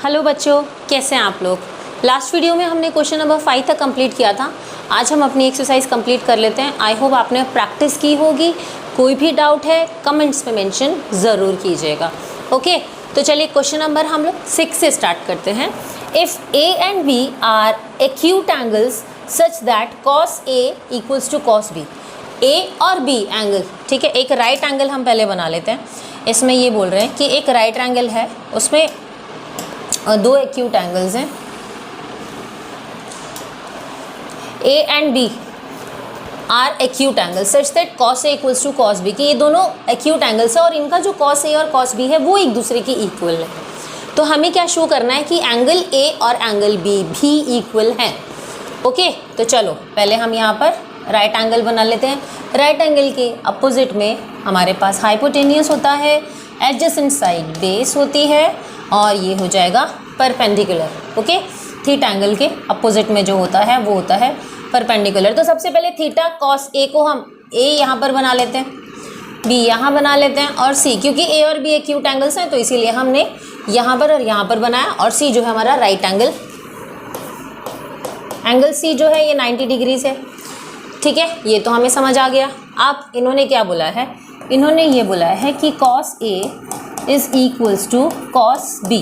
Hello बच्चों, कैसे हैं आप लोग। लास्ट वीडियो में हमने क्वेश्चन नंबर 5 तक कंप्लीट किया था। आज हम अपनी एक्सरसाइज कंप्लीट कर लेते हैं। आई होप आपने प्रैक्टिस की होगी। कोई भी डाउट है कमेंट्स में मेंशन ज़रूर कीजिएगा। ओके, तो चलिए क्वेश्चन नंबर हम लोग 6 से स्टार्ट करते हैं। If A and B are acute angles such that cos A equals to cos B. A और बी एंगल, ठीक है, एक राइट एंगल हम पहले बना लेते हैं। इसमें ये बोल रहे हैं कि एक राइट एंगल है, उसमें दो एक्यूट एंगल्स हैं A and B are acute angle such that cos A equals to cos B, कि ये दोनों एक्यूट एंगल्स है और इनका जो कॉस ए और कॉस बी है वो एक दूसरे की इक्वल है। तो हमें क्या शो करना है कि एंगल ए और एंगल बी भी इक्वल हैं। ओके, तो चलो पहले हम यहाँ पर राइट एंगल बना लेते हैं। राइट एंगल के अपोजिट में हमारे पास हाइपोटेनियस होता है, एडजेसेंट साइड बेस होती है और ये हो जाएगा परपेंडिकुलर। ओके, थीटा एंगल के अपोजिट में जो होता है वो होता है परपेंडिकुलर। तो सबसे पहले थीटा कॉस ए को हम ए यहाँ पर बना लेते हैं, बी यहाँ बना लेते हैं और सी, क्योंकि ए और बी एक्यूट एंगल्स हैं तो इसीलिए हमने यहाँ पर और यहाँ पर बनाया। और सी जो है हमारा राइट एंगल, एंगल सी जो है ये 90 डिग्रीज है। ठीक है, ये तो हमें समझ आ गया। अब इन्होंने क्या बोला है, इन्होंने ये बोला है कि cos A is equals to cos B.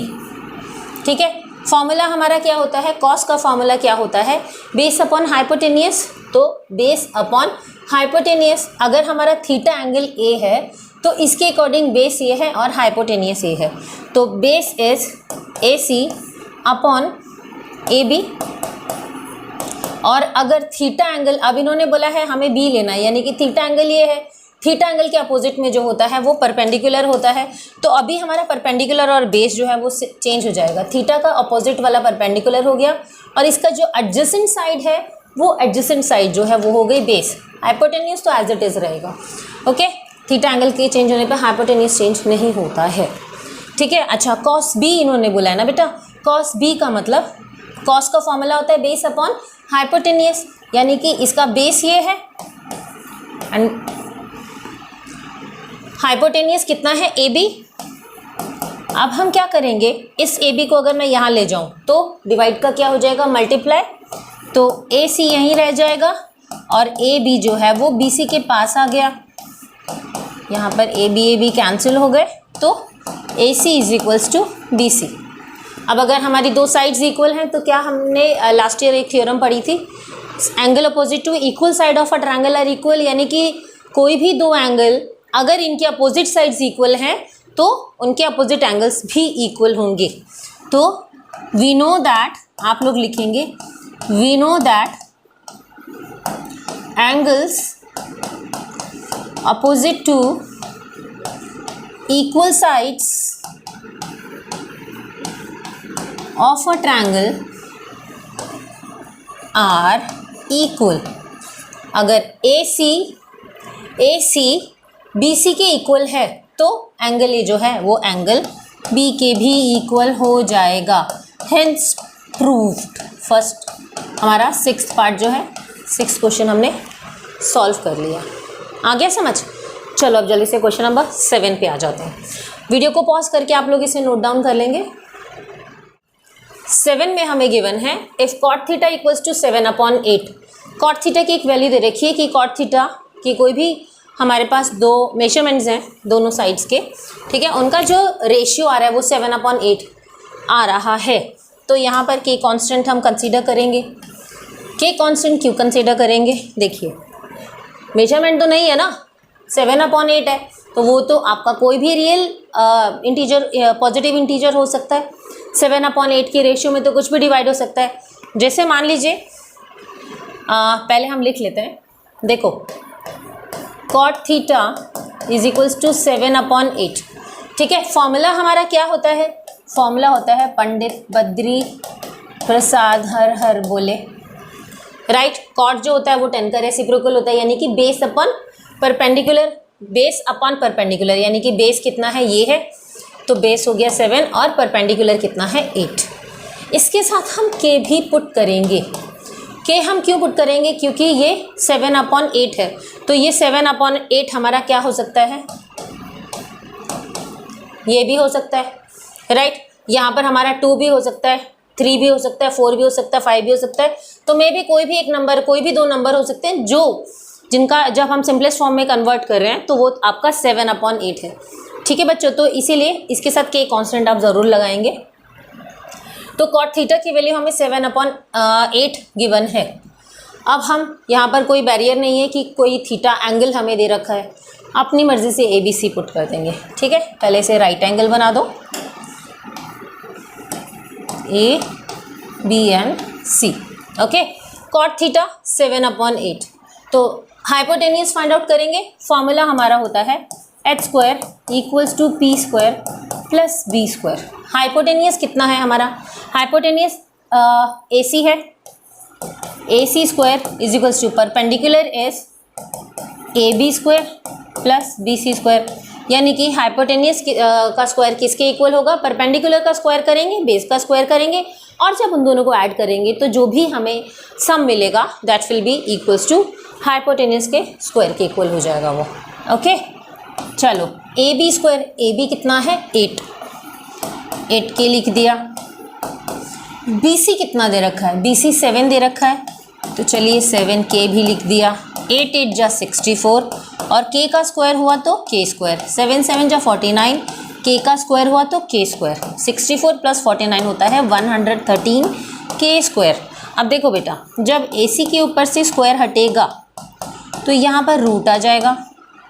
ठीक है, फॉर्मूला हमारा क्या होता है, कॉस का फॉर्मूला क्या होता है, बेस अपॉन हाइपोटेनियस। तो बेस अपॉन हाइपोटेनियस, अगर हमारा थीटा एंगल ए है तो इसके अकॉर्डिंग बेस ये है और हाइपोटेनियस ए है, तो base is A C upon A B. और अगर थीटा एंगल, अब इन्होंने बोला है हमें बी लेना है, यानी कि थीटा एंगल ये है, थीटा एंगल के अपोजिट में जो होता है वो परपेंडिकुलर होता है। तो अभी हमारा परपेंडिकुलर और बेस जो है वो चेंज हो जाएगा। थीटा का अपोजिट वाला परपेंडिकुलर हो गया और इसका जो एडजेसेंट साइड है वो एडजेसेंट साइड जो है वो हो गई बेस। हाइपोटेनियस तो एज इट इज़ रहेगा। ओके, थीटा एंगल के चेंज होने पर हाइपोटेनियस चेंज नहीं होता है। ठीक है, अच्छा कॉस बी इन्होंने बोला है ना बेटा, कॉस बी का मतलब कॉस का फॉर्मूला होता है बेस अपॉन हाइपोटेनियस, यानी कि इसका बेस ये है एंड हाइपोटेनियस कितना है ए बी। अब हम क्या करेंगे, इस ए बी को अगर मैं यहाँ ले जाऊँ तो डिवाइड का क्या हो जाएगा, मल्टीप्लाई। तो ए सी यहीं रह जाएगा और ए बी जो है वो बी सी के पास आ गया। यहाँ पर ए बी कैंसिल हो गए, तो A C is equals to B C. अब अगर हमारी दो साइड्स इक्वल हैं तो क्या हमने लास्ट ईयर एक थ्योरम पढ़ी थी, angle opposite to equal side of a triangle are equal, यानी कि कोई भी दो एंगल अगर इनके अपोजिट साइड्स इक्वल हैं तो उनके अपोजिट एंगल्स भी इक्वल होंगे। तो वी नो दैट, आप लोग लिखेंगे we know that angles opposite to equal sides of a triangle are equal। अगर AC BC के इक्वल है तो एंगल ए जो है वो एंगल बी के भी इक्वल हो जाएगा। Hence proved. फर्स्ट हमारा 6th पार्ट जो है, 6th क्वेश्चन हमने सॉल्व कर लिया। आ गया समझ। चलो अब जल्दी से क्वेश्चन नंबर 7 पे आ जाते हैं। वीडियो को पॉज करके आप लोग इसे नोट डाउन कर लेंगे। 7 में हमें गिवन है if cot theta equals to 7/8। Cot theta की एक वैल्यू दे रखी है कि कॉट थीटा की कोई भी हमारे पास दो मेजरमेंट्स हैं दोनों साइड्स के, ठीक है, उनका जो रेशियो आ रहा है वो 7/8 आ रहा है। तो यहाँ पर के कांस्टेंट हम कंसीडर करेंगे। के कांस्टेंट क्यों कंसीडर करेंगे, देखिए मेजरमेंट तो नहीं है ना, 7/8 है, तो वो तो आपका कोई भी रियल इंटीजर पॉजिटिव इंटीजर हो सकता है। 7/8 की रेशियो में तो कुछ भी डिवाइड हो सकता है। जैसे मान लीजिए पहले हम लिख लेते हैं, देखो cot theta is equals to 7/8। ठीक है, फॉर्मूला हमारा क्या होता है, फॉर्मूला होता है पंडित बद्री प्रसाद हर हर बोले, राइट। कॉट जो होता है वो 10 का रेसिप्रोकल होता है, यानी कि base upon perpendicular, base upon perpendicular, यानी कि बेस कितना है ये है, तो बेस हो गया 7 और परपेंडिकुलर कितना है 8। इसके साथ हम के भी पुट करेंगे। के हम क्यों पुट करेंगे, क्योंकि ये 7/8 है, तो ये 7/8 हमारा क्या हो सकता है, ये भी हो सकता है, राइट। यहाँ पर हमारा 2 भी हो सकता है, 3 भी हो सकता है, 4 भी हो सकता है, 5 भी हो सकता है। तो मे भी कोई भी एक नंबर, कोई भी 2 नंबर हो सकते हैं जिनका जब हम सिंपलेस्ट फॉर्म में कन्वर्ट कर रहे हैं तो वो आपका 7/8 है। ठीक है बच्चों, तो इसीलिए इसके साथ के कांस्टेंट आप ज़रूर लगाएंगे। तो कॉट थीटा की वैल्यू हमें 7/8 गिवन है। अब हम यहाँ पर कोई बैरियर नहीं है कि कोई थीटा एंगल हमें दे रखा है, अपनी मर्जी से ABC पुट कर देंगे। ठीक है, पहले से राइट एंगल बना दो, AB and C। Okay, cot theta 7/8। तो हाइपोटेनियस फाइंड आउट करेंगे। फॉर्मूला हमारा होता है h² = p² + b²। हाइपोटेनियस कितना है हमारा? हाइपोटेनियस AC है, AC² = perpendicular is AB² + BC²। यानी कि हाइपोटेनियस का स्क्वायर किसके इक्वल होगा? परपेंडिकुलर का स्क्वायर करेंगे, बेस का स्क्वायर करेंगे, और जब उन दोनों को ऐड करेंगे तो जो भी हमें सम मिलेगा that will be equals to hypotenuse के स्क्वायर के इक्वल हो जाएगा वो। ओके, चलो AB², AB कितना है? 8K लिख दिया। BC कितना दे रखा है? BC 7 दे रखा है, तो चलिए 7K भी लिख दिया। 8 8 जा 64 और K का स्क्वायर हुआ तो K²। 7 7 जा 49, K का स्क्वायर हुआ तो K²। 64 + 49 होता है 113 K²। अब देखो बेटा, जब AC के ऊपर से स्क्वायर हटेगा तो यहाँ पर रूट आ जाएगा,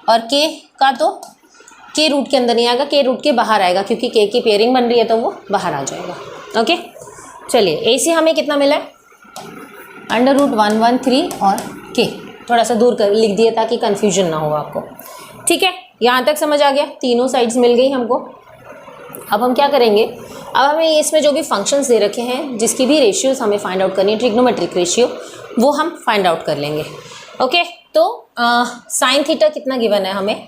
और K का तो K रूट के अंदर नहीं आएगा, K रूट के बाहर आएगा, क्योंकि K की पेयरिंग बन रही है तो वो बाहर आ जाएगा। ओके, चलिए AC हमें कितना मिला है? √113 और K थोड़ा सा दूर कर लिख दिया ताकि कन्फ्यूजन ना हो आपको। ठीक है, यहाँ तक समझ आ गया? तीनों साइड्स मिल गई हमको। अब हम क्या करेंगे? अब हमें इसमें जो भी फंक्शंस दे रखे हैं, जिसकी भी रेशियोज हमें फाइंड आउट करनी है, ट्रिग्नोमेट्रिक रेशियो, वो हम फाइंड आउट कर लेंगे। ओके, तो साइन थीटा कितना गिवन है हमें?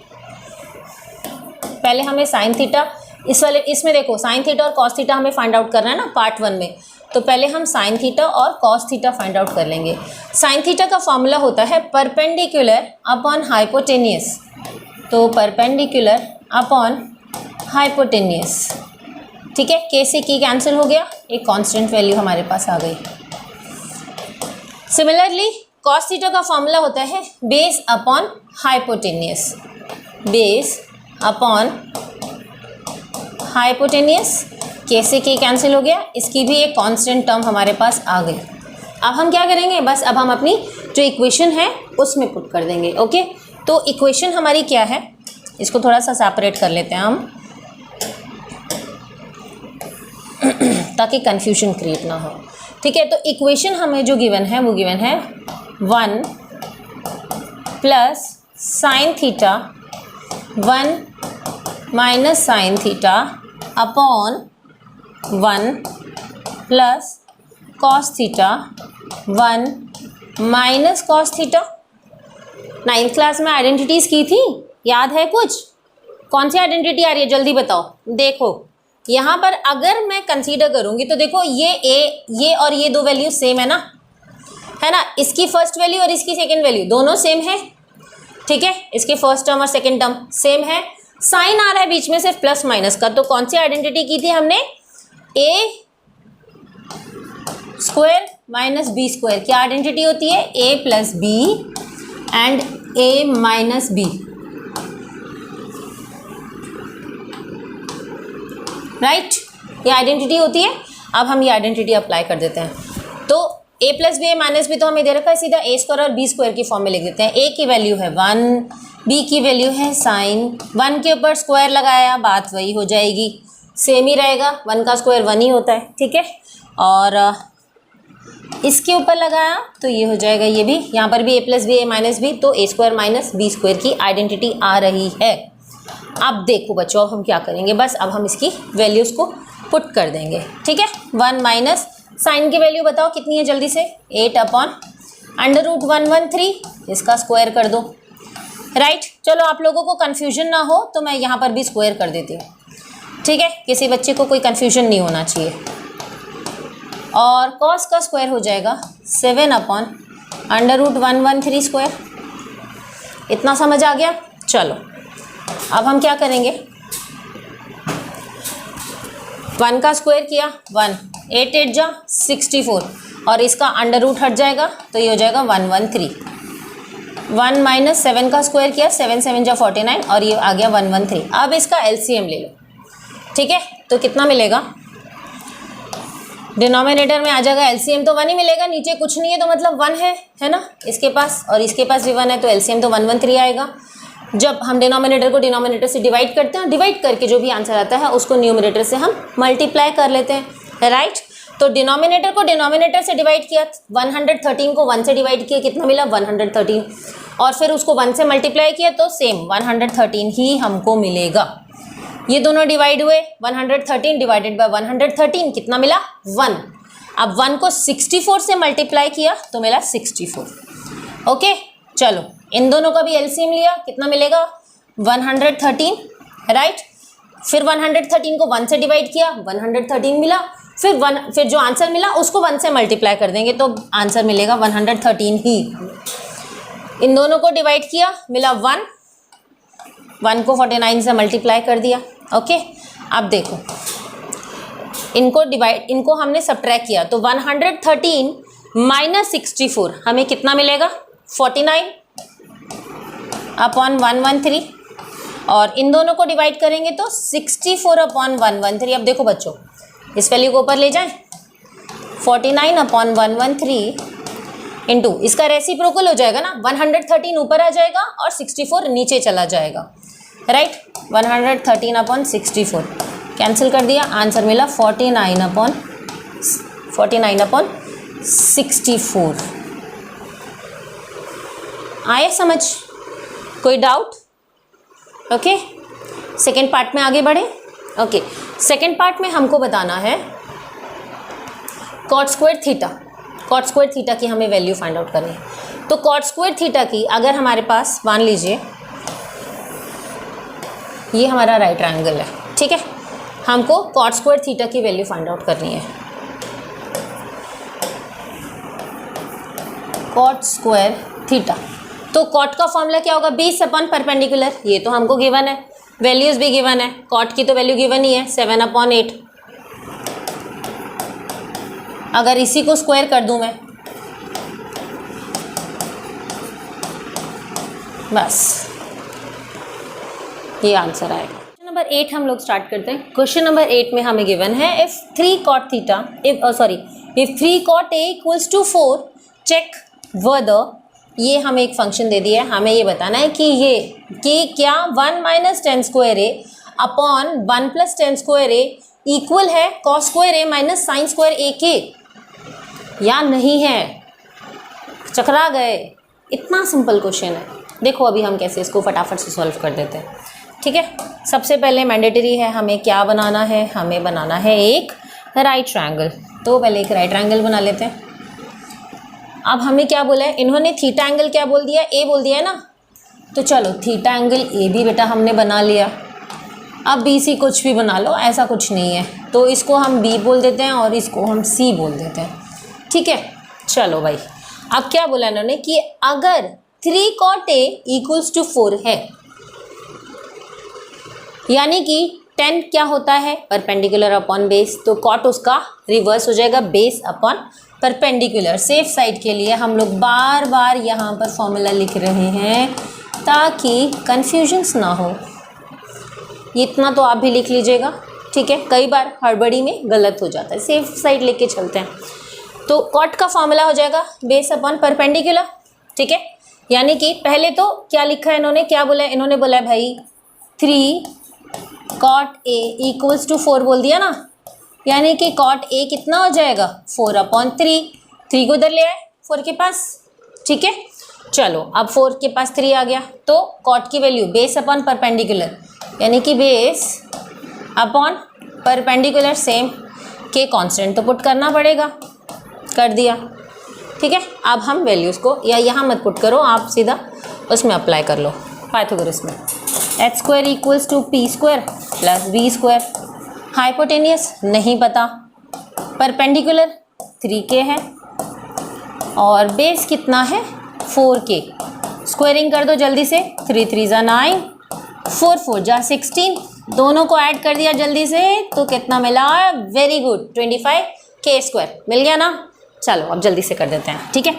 पहले हमें साइन थीटा, इसमें देखो साइन थीटा और कॉस थीटा हमें फाइंड आउट करना है ना पार्ट 1 में। तो पहले हम साइन थीटा और कॉस थीटा फाइंड आउट कर लेंगे। साइन थीटा का फॉर्मूला होता है परपेंडिकुलर अपॉन हाइपोटेनियस। तो परपेंडिकुलर अपॉन हाइपोटेनियस। ठीक है, K से K कैंसिल हो गया, एक कांस्टेंट वैल्यू हमारे पास आ गई। सिमिलरली कॉस थीटा का फॉर्मूला होता है base upon hypotenuse. Base upon hypotenuse, K से K कैंसिल हो गया, इसकी भी एक कांस्टेंट टर्म हमारे पास आ गई। अब हम क्या करेंगे? बस अब हम अपनी जो इक्वेशन है उसमें पुट कर देंगे। ओके, तो इक्वेशन हमारी क्या है? इसको थोड़ा सा सेपरेट कर लेते हैं हम ताकि कंफ्यूजन क्रिएट ना हो। ठीक है, तो इक्वेशन हमें जो गिवन है वो गिवन है 1 + sin theta 1 - sin theta upon 1 + cos theta 1 - cos theta. 9th class में आइडेंटिटीज़ की थी, याद है कुछ? कौन सी आइडेंटिटी आ रही है जल्दी बताओ। देखो यहाँ पर अगर मैं कंसीडर करूँगी तो देखो ये और ये 2 वैल्यू सेम है ना, इसकी फर्स्ट वैल्यू और इसकी सेकंड वैल्यू दोनों सेम है। ठीक है, इसके फर्स्ट टर्म और सेकंड टर्म सेम है। साइन आ रहा है बीच में सिर्फ प्लस माइनस का, तो कौन सी आइडेंटिटी की थी हमने? A² - B²। क्या आइडेंटिटी होती है? A + B and A - B। Right, ये आइडेंटिटी होती है। अब हम ये आइडेंटिटी अप्लाई कर देते हैं। तो A + B A - B तो हमें दे रखा है, सीधा A² और B² की फॉर्म में लिख देते हैं। A की वैल्यू है 1, B की वैल्यू है साइन, 1 के ऊपर स्क्वायर लगाया, बात वही हो जाएगी, सेम ही रहेगा, 1 का स्क्वायर 1 ही होता है। ठीक है, और इसके ऊपर लगाया तो ये हो जाएगा, ये भी यहाँ पर भी A + B A - B, तो A² - B² की आइडेंटिटी आ रही है। अब देखो बच्चों, अब हम क्या करेंगे? बस अब हम इसकी वैल्यूज़ को पुट कर देंगे। ठीक है, 1 - साइन की वैल्यू बताओ कितनी है जल्दी से? 8/√113, इसका स्क्वायर कर दो। राइट, चलो आप लोगों को कन्फ्यूजन ना हो तो मैं यहाँ पर भी स्क्वायर कर देती हूँ। ठीक है, किसी बच्चे को कोई कन्फ्यूजन नहीं होना चाहिए। और कॉस का स्क्वायर हो जाएगा 7/√113²। इतना समझ आ गया? चलो अब हम क्या करेंगे? 1 का स्क्वायर किया 1, 8 8 जा 64 और इसका अंडर रूट हट जाएगा तो ये हो जाएगा 113। 1 माइनस 7 का स्क्वायर किया 7 7 जा 49 और ये आ गया 113। अब इसका एलसीएम ले लो, ठीक है, तो कितना मिलेगा, डिनोमिनेटर में आ जाएगा एलसीएम तो 1 ही मिलेगा, नीचे कुछ नहीं है तो मतलब 1 है ना इसके पास, और इसके पास भी 1 है तो एलसीएम तो 113 आएगा। जब हम डिनोमिनेटर को डिनोमिनेटर से डिवाइड करते हैं, डिवाइड करके जो भी आंसर आता है उसको न्यूमरेटर से हम मल्टीप्लाई कर लेते हैं, राइट। तो डिनोमिनेटर को डिनोमिनेटर से डिवाइड किया, 113 को 1 से डिवाइड किया, कितना मिला 113, और फिर उसको 1 से मल्टीप्लाई किया तो सेम 113 ही हमको मिलेगा। ये दोनों डिवाइड हुए, 113 डिवाइडेड बाय 113 कितना मिला 1। अब 1 को 64 से मल्टीप्लाई किया तो मिला 64। ओके, चलो इन दोनों का भी एलसीएम लिया, कितना मिलेगा 113, राइट। फिर 113 को 1 से डिवाइड किया 113 मिला, फिर जो आंसर मिला उसको 1 से मल्टीप्लाई कर देंगे तो आंसर मिलेगा 113 ही। इन दोनों को डिवाइड किया मिला 1 को 49 से मल्टीप्लाई कर दिया। ओके, अब देखो इनको हमने सब्ट्रैक्ट किया तो 113 माइनस 64 हमें कितना मिलेगा 49 अपॉन 113, और इन दोनों को डिवाइड करेंगे तो 64 अपॉन 113। अब देखो बच्चों इस वैल्यू को ऊपर ले जाएं, 49 अपॉन 113 इंटू इसका रेसिप्रोकल हो जाएगा ना, 113 ऊपर आ जाएगा और 64 नीचे चला जाएगा, राइट। 113 अपॉन 64 कैंसिल कर दिया, आंसर मिला 49 अपॉन 64। आया समझ, कोई डाउट? ओके, सेकेंड पार्ट में आगे बढ़े। ओके, सेकेंड पार्ट में हमको बताना है cot square theta. Cot square theta की हमें वैल्यू फाइंड आउट करनी है। तो कॉट स्क्वायर थीटा की अगर हमारे पास मान लीजिए ये हमारा राइट ट्रायंगल है, ठीक है, हमको कॉट स्क्वायर थीटा की वैल्यू फाइंड आउट करनी है। कॉट स्क्वायर थीटा, तो कॉट का फॉर्मूला क्या होगा, बेस अपॉन परपेंडिकुलर, ये तो हमको गिवन है, वैल्यूज भी गिवन है, कॉट की तो वैल्यू गिवन ही है 7/8। अगर इसी को स्क्वायर कर दूं मैं, बस ये आंसर आएगा। क्वेश्चन नंबर 8 हम लोग स्टार्ट करते हैं। क्वेश्चन नंबर 8 में हमें गिवन है if 3 cot theta if 3 cot a equals to 4 check whether, ये हमें एक फंक्शन दे दिया है, हमें ये बताना है कि क्या 1 माइनस 10 स्क्वायर ए अपॉन 1 प्लस 10 स्क्वायर ए इक्वल है कॉस स्क्वायर ए माइनस साइन स्क्वायर ए के, या नहीं है। चकरा गए, इतना सिंपल क्वेश्चन है। देखो अभी हम कैसे इसको फटाफट से सॉल्व कर देते हैं, ठीक है। सबसे पहले मैंडेटरी है, हमें क्या बनाना है, हमें बनाना है एक राइट ट्रायंगल। तो पहले एक राइट ट्रायंगल बना लेते हैं। अब हमें क्या बोला है, इन्होंने थीटा एंगल क्या बोल दिया, ए बोल दिया है ना, तो चलो थीटा एंगल ए भी बेटा हमने बना लिया। अब बी सी कुछ भी बना लो, ऐसा कुछ नहीं है, तो इसको हम बी बोल देते हैं और इसको हम सी बोल देते हैं, ठीक है। चलो भाई, अब क्या बोला इन्होंने कि अगर 3 cot a इक्वल्स टू 4 है, यानी कि 10 क्या होता है, परपेंडिकुलर अपॉन बेस, तो कॉट उसका रिवर्स हो जाएगा, base upon perpendicular. Safe side के लिए हम लोग बार बार यहाँ पर फॉर्मूला लिख रहे हैं ताकि कन्फ्यूजन्स ना हो। इतना तो आप भी लिख लीजिएगा, ठीक है, कई बार हड़बड़ी में गलत हो जाता है, सेफ साइड लेके चलते हैं। तो कॉट का फॉर्मूला हो जाएगा बेस अपॉन परपेंडिकुलर, ठीक है। यानी कि पहले तो क्या लिखा है इन्होंने, क्या बोला है, इन्होंने बोला है भाई 3 cot a इक्वल्स टू 4 बोल दिया ना, यानी कि cot a कितना हो जाएगा 4/3। 3 को इधर ले आए 4 के पास, ठीक है। चलो अब 4 के पास 3 आ गया, तो cot की वैल्यू बेस अपॉन परपेंडिकुलर, यानी कि बेस अपॉन परपेंडिकुलर सेम के कांस्टेंट तो पुट करना पड़ेगा, कर दिया, ठीक है। अब हम वैल्यूज़ को या यहाँ मत पुट करो, आप सीधा उसमें अप्लाई कर लो पाइथागोरस में। H square equals to P square plus B square, hypotenuse नहीं पता, परपेंडिकुलर 3k है और बेस कितना है 4k। स्क्वायरिंग कर दो जल्दी से, 3 3 ज़ा 9, 4 4 जा 16, दोनों को ऐड कर दिया जल्दी से, तो कितना मिला? वेरी गुड, 25k² मिल गया ना। चलो अब जल्दी से कर देते हैं, ठीक है।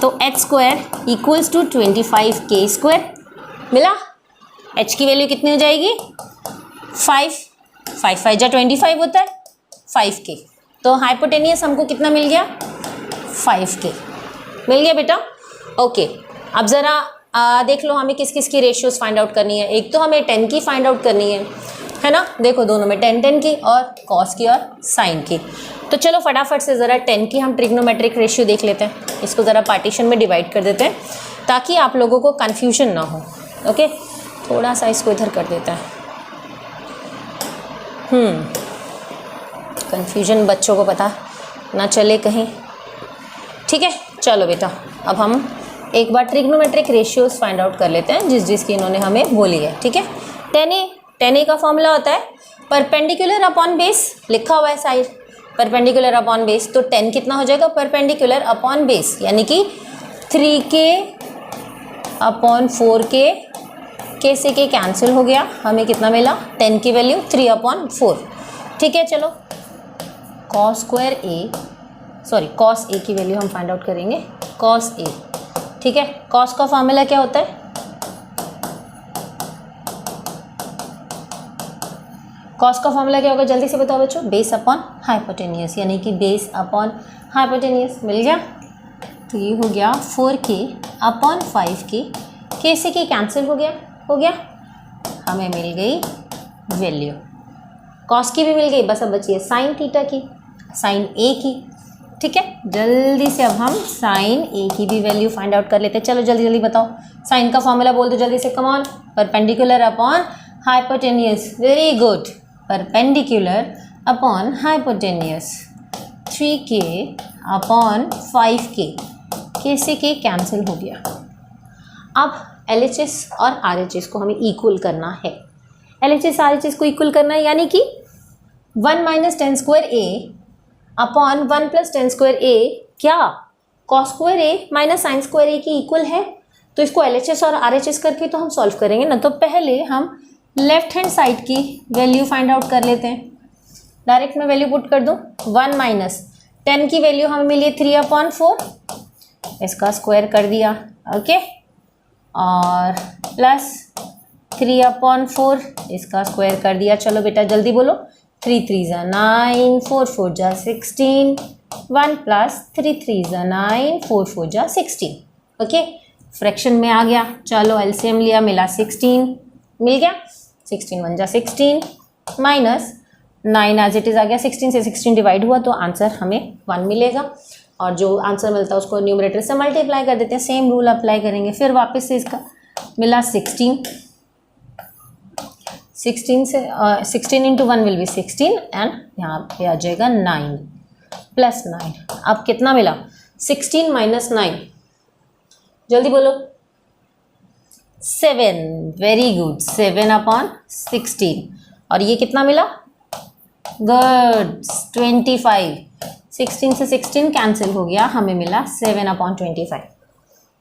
तो h² इक्वल्स टू 25k² मिला। h की वैल्यू कितनी हो जाएगी? 5 5 जा 25 होता है, 5k। तो हाइपोटेनियस हमको कितना मिल गया? 5k मिल गया बेटा। ओके, अब ज़रा देख लो हमें किस किस की रेशियोज फाइंड आउट करनी है। एक तो हमें 10 की फाइंड आउट करनी है ना। देखो दोनों में 10 की और कॉस की और साइन की। तो चलो फटाफट से ज़रा 10 की हम ट्रिग्नोमेट्रिक रेशियो देख लेते हैं। इसको ज़रा पार्टीशन में डिवाइड कर देते हैं ताकि आप लोगों को कन्फ्यूजन ना हो। ओके, थोड़ा सा इसको इधर कर देता है। कन्फ्यूजन बच्चों को पता ना चले कहीं, ठीक है। चलो बेटा, अब हम एक बार ट्रिग्नोमेट्रिक रेशियोज फाइंड आउट कर लेते हैं जिसकी इन्होंने हमें बोली है, ठीक है। 10a का फॉर्मूला होता है परपेंडिकुलर अपॉन बेस, लिखा हुआ है साइड परपेंडिकुलर अपॉन बेस। तो 10 कितना हो जाएगा? परपेंडिकुलर अपॉन बेस, यानी कि 3k अपॉन 4k, k से k कैंसिल हो गया, हमें कितना मिला? 10 की वैल्यू 3/4, ठीक है। चलो cos a की वैल्यू हम फाइंड आउट करेंगे, cos a, ठीक है। cos का फॉर्मूला क्या होता है? cos का फॉर्मूला क्या होगा? जल्दी से बताओ बच्चों। बेस अपॉन हाइपोटेनियस, यानी कि बेस अपॉन हाइपोटेनियस मिल गया। तो ये हो गया 4k अपॉन 5k, k से k कैंसिल हो गया, हमें मिल गई वैल्यू। cos की भी मिल गई, बस अब बची है साइन थीटा की, साइन a की, ठीक है। जल्दी से अब हम साइन a की भी वैल्यू फाइंड आउट कर लेते हैं। चलो जल्दी जल्दी बताओ, साइन का फॉर्मूला बोल दो जल्दी से, come on. Perpendicular upon hypotenuse, very good, perpendicular upon hypotenuse. 3k upon 5k, k से k कैंसिल हो गया। अब LHS और RHS को हमें इक्वल करना है। LHS RHS को इक्वल करना है, यानी कि 1 - 10² अपॉन 1 + 10² क्या cos² माइनस sin² की इक्वल है। तो इसको LHS और RHS करके तो हम सॉल्व करेंगे ना। तो पहले हम लेफ्ट हैंड साइड की वैल्यू फाइंड आउट कर लेते हैं। डायरेक्ट मैं वैल्यू पुट कर दूँ। 1 - 10 की वैल्यू हमें मिली 3/4, इसका स्क्वायर कर दिया, ओके, और प्लस 3/4, इसका स्क्वायर कर दिया। चलो बेटा जल्दी बोलो। 3 × 3 = 9, 4 × 4 = 16, 1 + 3 × 3 = 9, 4 × 4 = 16, ओके। फ्रैक्शन में आ गया, चलो एलसीएम लिया, मिला 16, मिल गया। 16 × 1 = 16 माइनस 9 एज इट इज़ आ गया। 16 से 16 डिवाइड हुआ तो आंसर हमें 1 मिलेगा, और जो आंसर मिलता है उसको न्यूमरेटर से मल्टीप्लाई कर देते हैं। सेम रूल अप्लाई करेंगे। फिर वापस से इसका मिला 16, 16 से 16 × 1 विल बी 16, एंड यहाँ पे आ जाएगा 9 + 9। अब कितना मिला? 16 - 9, जल्दी बोलो। 7, वेरी गुड, 7/16। और ये कितना मिला? गुड, 25। 16 से 16 कैंसिल हो गया, हमें मिला 7/25,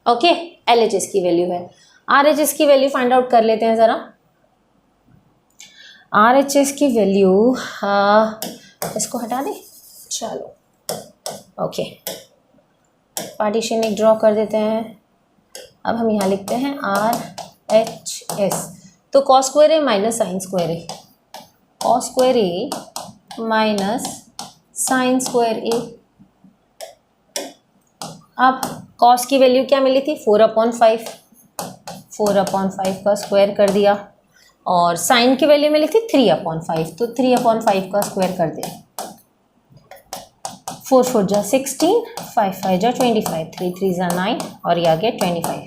ओके। LHS की वैल्यू है। RHS की वैल्यू फाइंड आउट कर लेते हैं ज़रा। RHS की वैल्यू इसको हटा दें, चलो, ओके। पार्टीशन एक ड्रॉ कर देते हैं। अब हम यहाँ लिखते हैं RHS। तो cos² minus sin² cos² minus sin²। अब cos की वैल्यू क्या मिली थी? 4/5, 4/5 का स्क्वायर कर दिया, और साइन की वैल्यू मिली थी 3/5, तो 3/5 का स्क्वायर कर दिया। 4 × 4 = 16, 5 × 5 = 25, 3 × 3 = 9, और ये आ गया 25।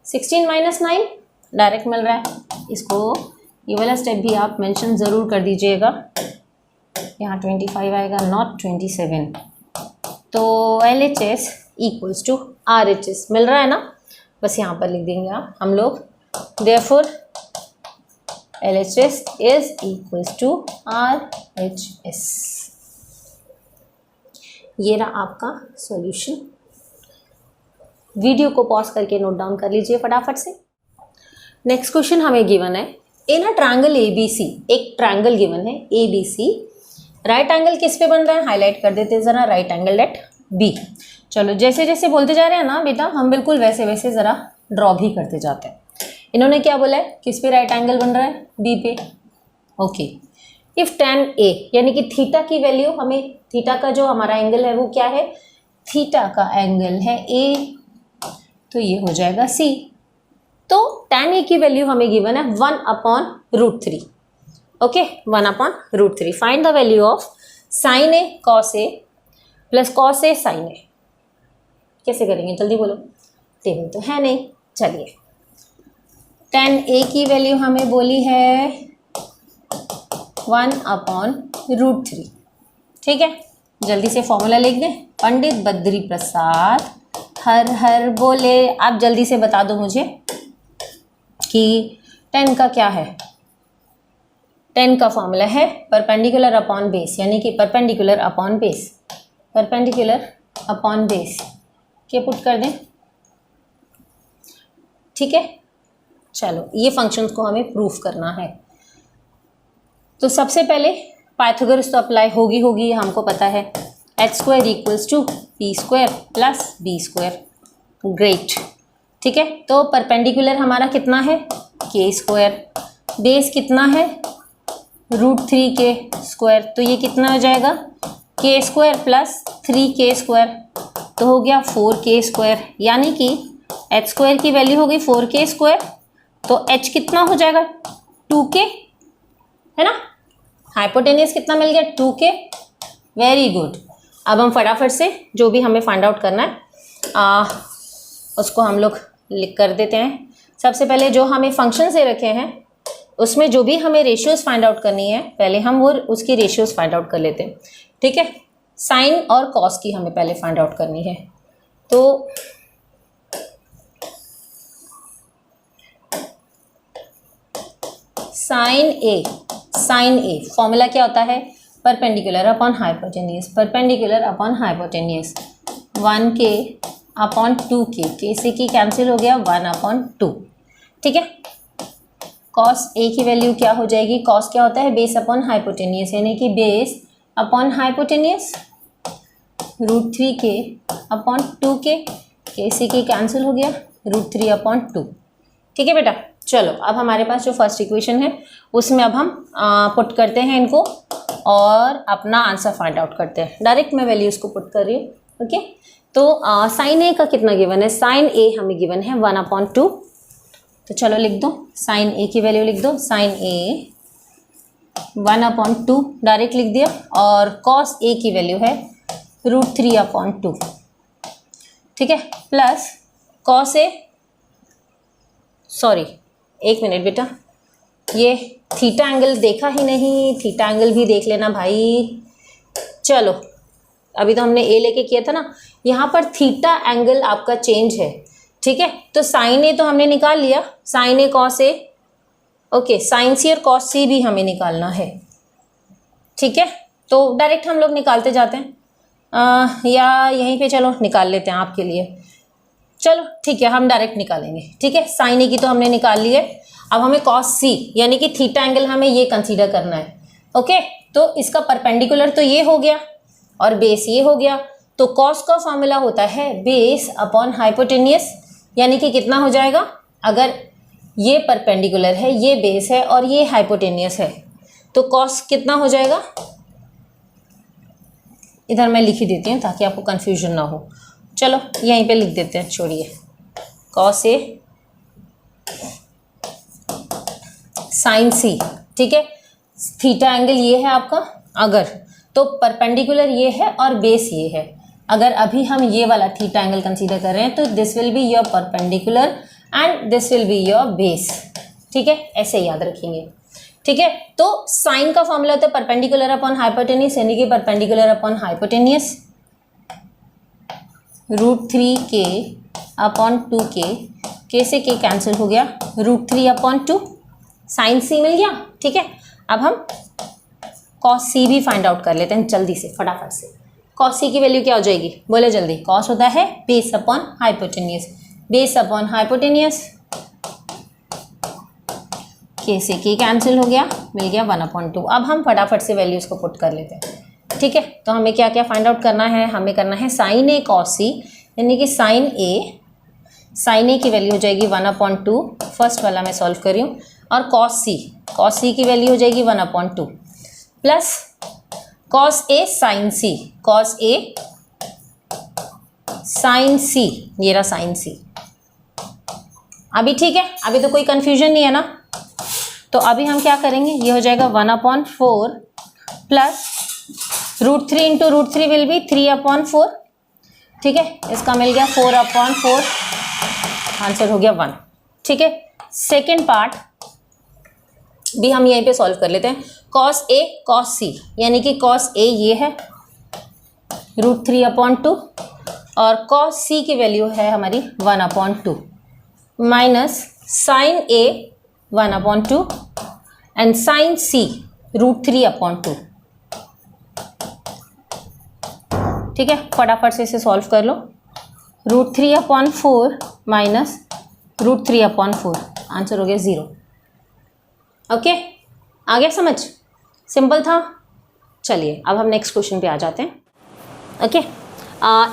16 - 9 डायरेक्ट मिल रहा है। इसको ये वाला स्टेप भी आप मेंशन ज़रूर कर दीजिएगा। यहाँ 25 आएगा, नॉट 27। तो LHS = RHS मिल रहा है ना, बस यहाँ पर लिख देंगे आप हम लोग। Therefore LHS = RHS। ये रहा आपका सॉल्यूशन। वीडियो को पॉज करके नोट डाउन कर लीजिए फटाफट से। नेक्स्ट क्वेश्चन हमें गिवन है इन अ ट्रायंगल ABC, एक ट्रायंगल गिवन है ABC, राइट एंगल किस पे बन रहा है, हाईलाइट कर देते हैं ज़रा, राइट एंगल एट B। चलो जैसे जैसे बोलते जा रहे हैं ना बेटा, हम बिल्कुल वैसे वैसे ज़रा ड्रॉ भी करते जाते हैं। इन्होंने क्या बोला है, किस पे राइट एंगल बन रहा है, B पे। ओके, इफ tan A यानी कि थीटा की वैल्यू, हमें थीटा का जो हमारा एंगल है वो क्या है, थीटा का एंगल है A, तो ये हो जाएगा C। तो tan A की वैल्यू हमें गिवन है 1/√3। Okay, 1/√3। Find the value of sin A cos A plus cos A sin A। कैसे करेंगे, जल्दी बोलो, टेबल तो है नहीं। चलिए, tan A की वैल्यू हमें बोली है 1/√3। ठीक है, जल्दी से फॉर्मूला लिख दें। पंडित बद्री प्रसाद हर हर बोले। आप जल्दी से बता दो मुझे कि tan का क्या है। tan का फॉर्मूला है परपेंडिकुलर अपॉन बेस, यानी कि perpendicular upon base, perpendicular upon base के पुट कर दें। ठीक है, चलो ये फंक्शंस को हमें प्रूफ करना है। तो सबसे पहले पाइथागोरस तो अप्लाई होगी, हमको पता है। h² = p² plus b²। Great. ठीक है, तो परपेंडिकुलर हमारा कितना है, k², बेस कितना है, √3 k², तो ये कितना हो जाएगा, k² प्लस 3k², तो हो गया 4k², यानी कि h² की वैल्यू हो गई 4k², तो h कितना हो जाएगा, 2k, है ना। हाइपोटेनियस कितना मिल गया, 2k। Very good. अब हम फटाफट से जो भी हमें फाइंड आउट करना है उसको हम लोग लिख कर देते हैं। सबसे पहले जो हमें फंक्शन से रखे हैं उसमें जो भी हमें रेशियोज फाइंड आउट करनी है, पहले हम वो उसकी रेशियोज फाइंड आउट कर लेते हैं। ठीक है, साइन और कॉस की हमें पहले फाइंड आउट करनी है। तो साइन ए फॉर्मूला क्या होता है, perpendicular upon hypotenuse, perpendicular upon hypotenuse, 1k/2k, k से की कैंसिल हो गया, 1/2। ठीक है, कॉस ए की वैल्यू क्या हो जाएगी, कॉस क्या होता है, बेस अपॉन हाइपोटेनियस, यानी कि base upon hypotenuse, √3k/2k, k से की कैंसिल हो गया, √3/2। ठीक है बेटा, चलो अब हमारे पास जो फर्स्ट इक्वेशन है उसमें अब हम पुट करते हैं इनको और अपना आंसर फाइंड आउट करते हैं। डायरेक्ट मैं वैल्यूज को पुट कर रही हूँ। ओके, तो साइन ए का कितना गिवन है, साइन ए हमें गिवन है 1/2। तो चलो लिख दो, साइन ए की वैल्यू लिख दो, साइन ए 1/2 डायरेक्ट लिख दिया, और कॉस ए की वैल्यू है √3/2। ठीक है, प्लस कॉस ए, सॉरी एक मिनट बेटा, ये थीटा एंगल देखा ही नहीं, थीटा एंगल भी देख लेना भाई। चलो अभी तो हमने ए लेके किया था ना, यहाँ पर थीटा एंगल आपका चेंज है। ठीक है, तो साइन ए तो हमने निकाल लिया, sign A cos A. Okay, sign सी और कॉस सी भी हमें निकालना है। ठीक है, तो डायरेक्ट हम लोग निकालते जाते हैं, या यहीं पे चलो निकाल लेते हैं आपके लिए। चलो ठीक है, हम डायरेक्ट निकालेंगे। ठीक है, साइन ए की तो हमने निकाल ली है, अब हमें कॉस सी यानी कि थीटा एंगल हमें ये कंसीडर करना है। ओके, तो इसका परपेंडिकुलर तो ये हो गया और बेस ये हो गया, तो कॉस का फॉर्मूला होता है बेस अपॉन हाइपोटेनियस, यानी कि कितना हो जाएगा, अगर ये परपेंडिकुलर है, ये बेस है और ये हाइपोटेनियस है, तो कॉस कितना हो जाएगा, इधर मैं लिख ही देती हूँ ताकि आपको कन्फ्यूजन ना हो। चलो यहीं पे लिख देते हैं, छोड़िए, कॉस ए साइन सी। ठीक है, थीटा एंगल ये है आपका, अगर तो परपेंडिकुलर ये है और बेस ये है। अगर अभी हम ये वाला थीटा एंगल कंसीडर कर रहे हैं तो this will be your perpendicular and this will be your base. ठीक है, ऐसे याद रखेंगे। ठीक है, तो साइन का फॉर्मूला होता है परपेंडिकुलर अपॉन हाइपोटेनियस, यानी कि perpendicular upon hypotenuse, √3k/2k, k से k कैंसिल हो गया, √3/2, साइन सी मिल गया। ठीक है, अब हम कॉस सी भी फाइंड आउट कर लेते हैं जल्दी से, फटाफट से। कॉस सी की वैल्यू क्या हो जाएगी, बोले जल्दी। कॉस होता है base upon hypotenuse, base upon hypotenuse, k के से के कैंसिल हो गया, मिल गया 1/2। अब हम फटाफट से वैल्यूज़ को पुट कर लेते हैं, ठीक है। तो हमें क्या क्या फाइंड आउट करना है, हमें करना है साइन ए कॉस सी, यानी कि साइन ए की वैल्यू हो जाएगी 1/2, फर्स्ट वाला मैं सॉल्व कर रही हूँ, और कॉस सी की वैल्यू हो जाएगी 1/2 प्लस कॉस ए साइन सी, ये रहा साइन सी। अभी ठीक है, अभी तो कोई कंफ्यूजन नहीं है ना। तो अभी हम क्या करेंगे, ये हो जाएगा 1/4 प्लस √3 इंटू √3 विल बी 3/4, ठीक है। इसका मिल गया 4/4, आंसर हो गया 1, ठीक है। सेकेंड पार्ट भी हम यहीं पे सॉल्व कर लेते हैं। कॉस ए कॉस सी, यानी कि कॉस ए ये है √3/2 और कॉस सी की वैल्यू है हमारी 1/2 minus sine A 1/2 and sine C √3/2, ठीक है। फटाफट से इसे सॉल्व कर लो। √3/4 माइनस √3/4, आंसर हो गया 0। ओके, आ गया समझ, सिंपल था। चलिए अब हम नेक्स्ट क्वेश्चन पे आ जाते हैं। ओके,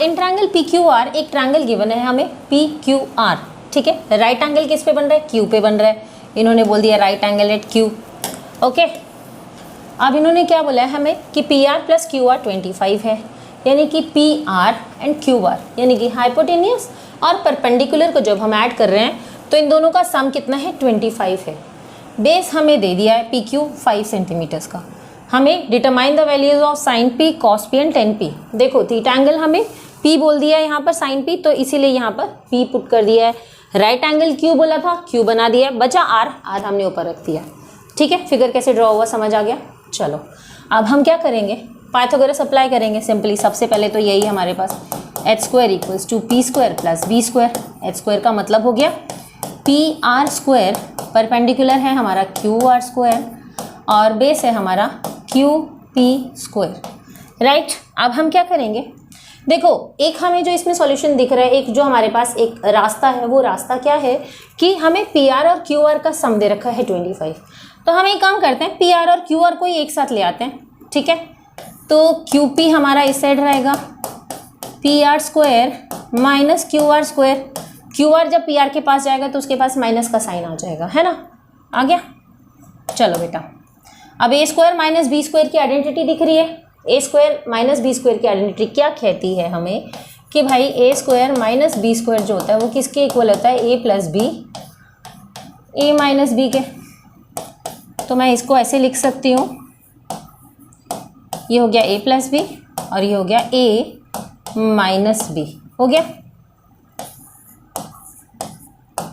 इन ट्रायंगल PQR एक ट्रायंगल गिवन है हमें PQR, ठीक है। राइट एंगल किस पे बन रहा है, Q पे बन रहा है। इन्होंने बोल दिया right angle at Q। Okay, अब इन्होंने क्या बोला है हमें कि PR प्लस QR 25 है, यानी कि PR एंड QR यानी कि हाइपोटेनियस और परपेंडिकुलर को जब हम ऐड कर रहे हैं तो इन दोनों का सम कितना है, 25 है। बेस हमें दे दिया है PQ 5 सेंटीमीटर्स का। हमें determine the values of sine P, cos P and ten P। देखो थीटा एंगल हमें P बोल दिया है यहाँ पर साइन P, तो इसीलिए यहाँ पर P पुट कर दिया है। राइट एंगल Q बोला था, Q बना दिया है, बचा R हमने ऊपर रख दिया, ठीक है। फिगर कैसे ड्रॉ हुआ समझ आ गया। चलो अब हम क्या करेंगे, पाइथागोरस अप्लाई करेंगे सिंपली। सबसे पहले तो यही हमारे पास h² = p² + b²। h² का मतलब हो गया PR², परपेंडिकुलर है हमारा QR² और बेस है हमारा QP², राइट। अब हम क्या करेंगे, देखो एक हमें जो इसमें सॉल्यूशन दिख रहा है, एक जो हमारे पास एक रास्ता है, वो रास्ता क्या है कि हमें PR और QR का सम दे रखा है 25। तो हम एक काम करते हैं, PR और QR को ही एक साथ ले आते हैं, ठीक है। तो QP हमारा इस साइड रहेगा, PR² माइनस QR²। QR जब PR के पास जाएगा तो उसके पास माइनस का साइन आ जाएगा, है ना। आ गया, चलो बेटा। अब A² माइनस B² की आइडेंटिटी दिख रही है। A² माइनस B² की आइडेंटिटी क्या कहती है हमें कि भाई A² माइनस B² जो होता है वो किसके इक्वल होता है, A plus B, A minus B के। तो मैं इसको ऐसे लिख सकती हूँ, ये हो गया A प्लस B और ये हो गया A माइनस B, हो गया,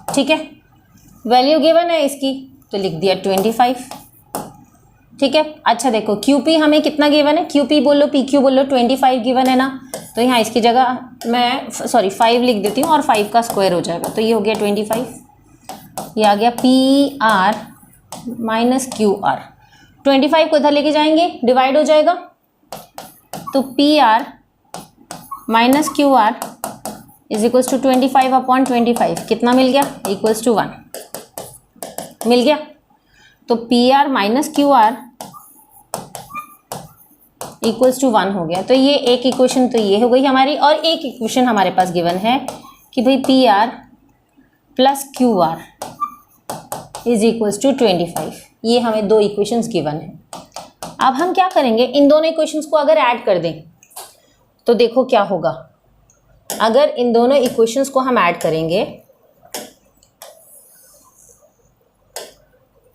ठीक है। वैल्यू गिवन है इसकी तो लिख दिया 25, ठीक है। अच्छा देखो QP हमें कितना गिवन है, QP बोलो PQ बोलो, 25 गिवन है ना। तो यहाँ इसकी जगह मैं 5 लिख देती हूँ और 5 का स्क्वायर हो जाएगा, तो ये हो गया 25। ये आ गया PR माइनस QR। 25 को इधर लेके जाएंगे, डिवाइड हो जाएगा, तो PR minus QR is equals to 25/25 कितना मिल गया, इक्वल्स टू 1 मिल गया। तो PR minus QR equals to 1 हो गया। तो ये एक इक्वेशन तो ये हो गई हमारी, और एक इक्वेशन हमारे पास गिवन है कि भाई PR plus QR is equals to 25। ये हमें दो इक्वेशंस गिवन है। अब हम क्या करेंगे, इन दोनों इक्वेशंस को अगर ऐड कर दें तो देखो क्या होगा। अगर इन दोनों इक्वेशंस को हम ऐड करेंगे,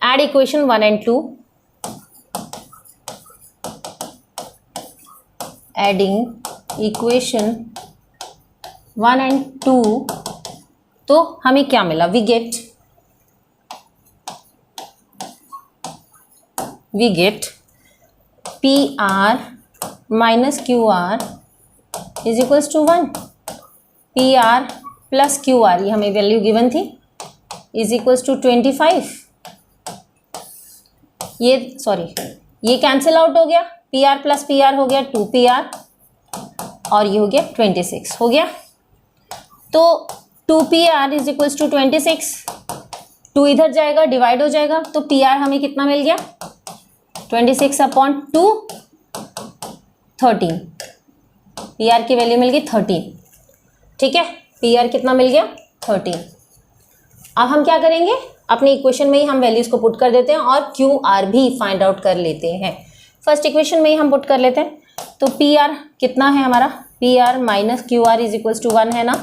add equation 1 and 2, adding equation 1 and 2, तो हमें क्या मिला, we get PR minus QR is equals to 1। PR plus QR ये हमें वैल्यू गिवन थी, इज इक्वल्स टू 25। ये कैंसिल आउट हो गया, PR प्लस PR हो गया 2PR और ये हो गया 26 हो गया। तो 2PR इज इक्वल्स टू 26 2 इधर जाएगा, डिवाइड हो जाएगा, तो पी आर हमें कितना मिल गया 26/2 13। पी आर की वैल्यू मिल गई 13। ठीक है, पी आर कितना मिल गया 13। अब हम क्या करेंगे, अपनी इक्वेशन में ही हम वैल्यूज को पुट कर देते हैं और क्यू आर भी फाइंड आउट कर लेते हैं। फर्स्ट इक्वेशन में ही हम पुट कर लेते हैं। तो पी आर कितना है हमारा, P R minus Q R is equals to 1 है ना।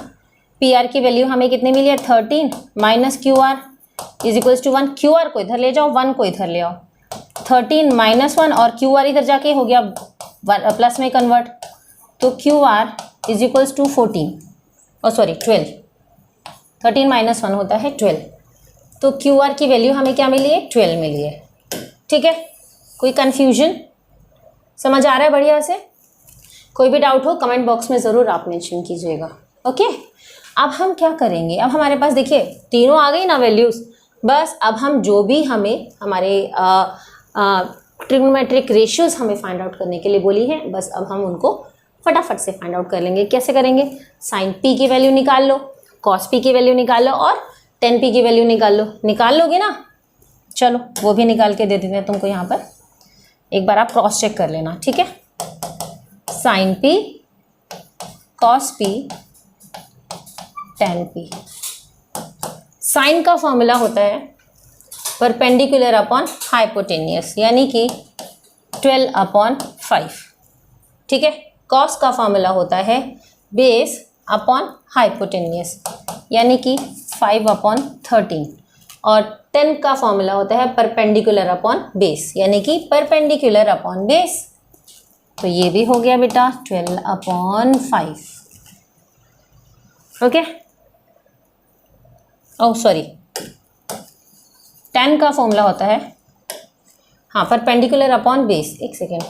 पी आर की वैल्यू हमें कितनी मिली है 13 minus Q R is equals to 1। Q R को इधर ले जाओ, 1 को इधर ले आओ, 13 माइनस 1 और क्यू आर इधर जाके हो गया प्लस में कन्वर्ट, तो Q R is equals to 14 और सॉरी 12। 13 माइनस 1 होता है 12, तो क्यू आर की वैल्यू हमें क्या मिली है 12 मिली है। ठीक है, कोई कन्फ्यूजन, समझ आ रहा है बढ़िया से? कोई भी डाउट हो कमेंट बॉक्स में ज़रूर आप मेंशन कीजिएगा। ओके, अब हम क्या करेंगे, अब हमारे पास देखिए तीनों आ गई ना वैल्यूज़। बस अब हम जो भी हमें हमारे ट्रिग्नोमेट्रिक रेशियोज़ हमें फाइंड आउट करने के लिए बोली है, बस अब हम उनको फटाफट से फाइंड आउट कर लेंगे। कैसे करेंगे, साइन पी की वैल्यू निकाल लो, कॉस पी की वैल्यू निकाल लो और टेन पी की वैल्यू निकाल लो। निकाल लोगे ना, चलो वो भी निकाल के दे देते हैं तुमको यहाँ पर, एक बार आप क्रॉस चेक कर लेना। ठीक है, sine P cos P tan P. साइन का फॉर्मूला होता है परपेंडिकुलर अपॉन हाइपोटेनियस, यानी कि 12/5। ठीक है, कॉस का फॉर्मूला होता है बेस अपॉन हाइपोटेनियस, यानी कि 5/13 और 10 का फॉर्मूला होता है परपेंडिकुलर अपॉन बेस, यानी कि परपेंडिकुलर अपॉन बेस। तो ये भी हो गया बेटा 12/5। ओके, ओह सॉरी 10 का फॉर्मूला होता है, हाँ परपेंडिकुलर अपॉन बेस, एक सेकेंड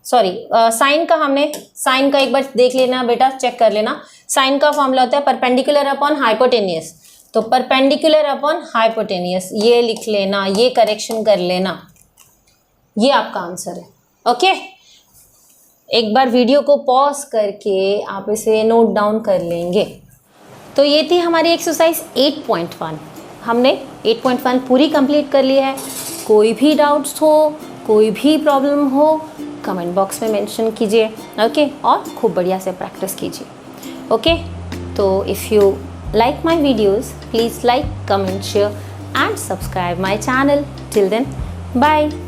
सॉरी, साइन का हमने, साइन का एक बार देख लेना बेटा, चेक कर लेना। साइन का फॉर्मूला होता है परपेंडिकुलर अपॉन हाइपोटेनियस, तो परपेंडिकुलर अपॉन हाइपोटेनियस ये लिख लेना, ये करेक्शन कर लेना, ये आपका आंसर है। ओके, एक बार वीडियो को पॉज करके आप इसे नोट डाउन कर लेंगे। तो ये थी हमारी एक्सरसाइज 8.1, हमने 8.1 पूरी कंप्लीट कर ली है। कोई भी डाउट्स हो, कोई भी प्रॉब्लम हो, कमेंट बॉक्स में मेंशन कीजिए। ओके, और खूब बढ़िया से प्रैक्टिस कीजिए। ओके, तो if you like my videos, please like, comment, share and subscribe my channel. Till then, bye.